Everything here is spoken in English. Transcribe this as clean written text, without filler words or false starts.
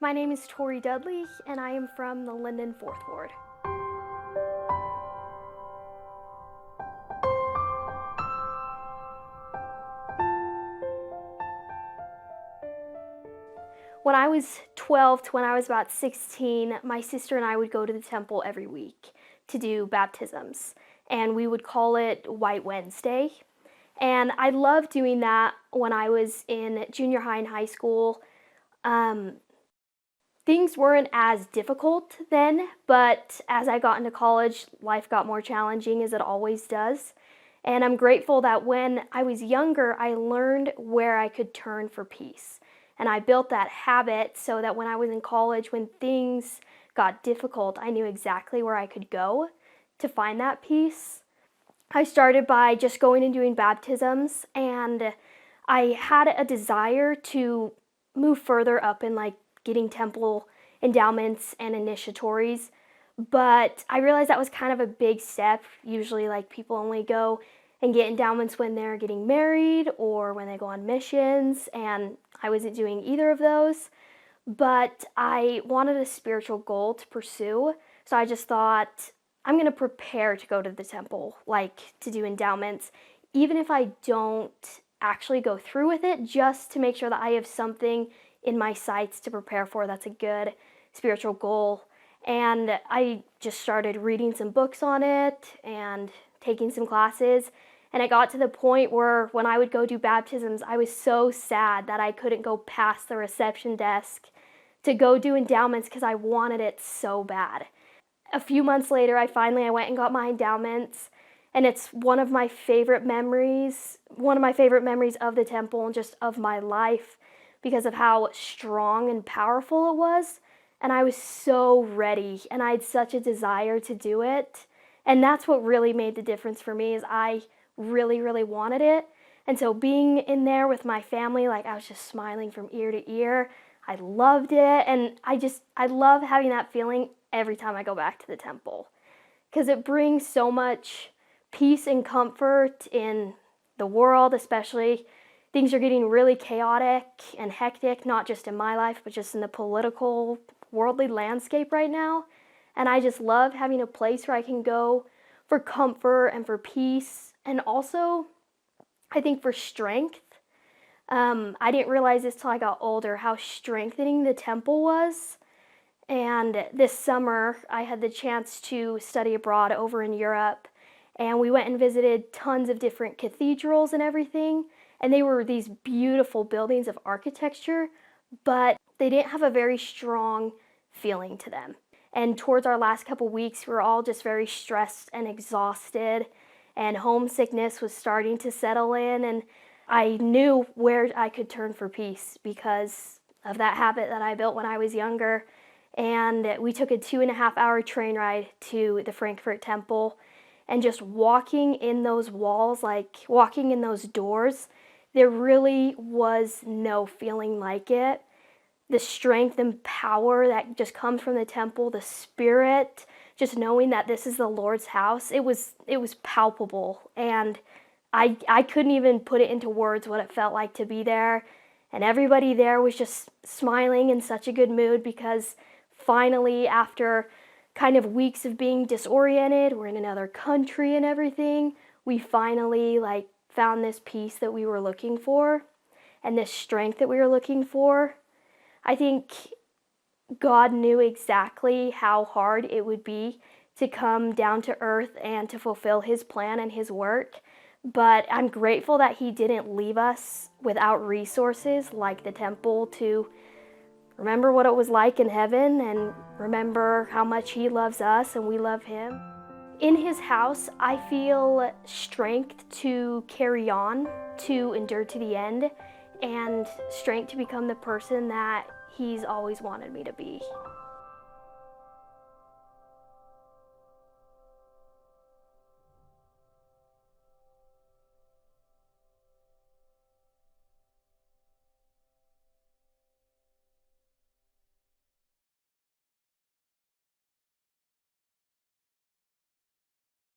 My name is Tori Dudley, and I am from the Lindon 4th Ward. When I was 12 to when I was about 16, my sister and I would go to the temple every week to do baptisms, and we would call it White Wednesday. And I loved doing that when I was in junior high and high school. Things weren't as difficult then, but as I got into college, life got more challenging, as it always does. And I'm grateful that when I was younger, I learned where I could turn for peace. And I built that habit so that when I was in college, when things got difficult, I knew exactly where I could go to find that peace. I started by just going and doing baptisms, and I had a desire to move further up in getting temple endowments and initiatories, but I realized that was kind of a big step. Usually people only go and get endowments when they're getting married or when they go on missions, and I wasn't doing either of those. But I wanted a spiritual goal to pursue, so I just thought, I'm going to prepare to go to the temple, to do endowments, even if I don't actually go through with it, just to make sure that I have something in my sights to prepare for that's a good spiritual goal. And I just started reading some books on it and taking some classes. And it got to the point where when I would go do baptisms, I was so sad that I couldn't go past the reception desk to go do endowments because I wanted it so bad. A few months later, I went and got my endowments, and it's one of my favorite memories of the temple and just of my life because of how strong and powerful it was. And I was so ready, and I had such a desire to do it. And that's what really made the difference for me, is I really, really wanted it. And so being in there with my family, I was just smiling from ear to ear. I loved it, and I love having that feeling every time I go back to the temple, because it brings so much peace and comfort in the world. Especially things are getting really chaotic and hectic, not just in my life, but just in the political, worldly landscape right now. And I just love having a place where I can go for comfort and for peace, and also I think for strength. I didn't realize this till I got older, how strengthening the temple was. And this summer, I had the chance to study abroad over in Europe, and we went and visited tons of different cathedrals and everything. And they were these beautiful buildings of architecture, but they didn't have a very strong feeling to them. And towards our last couple weeks, we were all just very stressed and exhausted, and homesickness was starting to settle in. And I knew where I could turn for peace because of that habit that I built when I was younger. And we took a 2.5-hour train ride to the Frankfurt Temple, and just walking in those walls, walking in those doors, there really was no feeling like it. The strength and power that just comes from the temple, the spirit, just knowing that this is the Lord's house, it was palpable. And I couldn't even put it into words what it felt like to be there. And everybody there was just smiling in such a good mood, because finally, after kind of weeks of being disoriented, we're in another country and everything, we finally found this peace that we were looking for and this strength that we were looking for. I think God knew exactly how hard it would be to come down to earth and to fulfill His plan and His work. But I'm grateful that He didn't leave us without resources like the temple to remember what it was like in heaven and remember how much He loves us and we love Him. In His house, I feel strength to carry on, to endure to the end, and strength to become the person that He's always wanted me to be.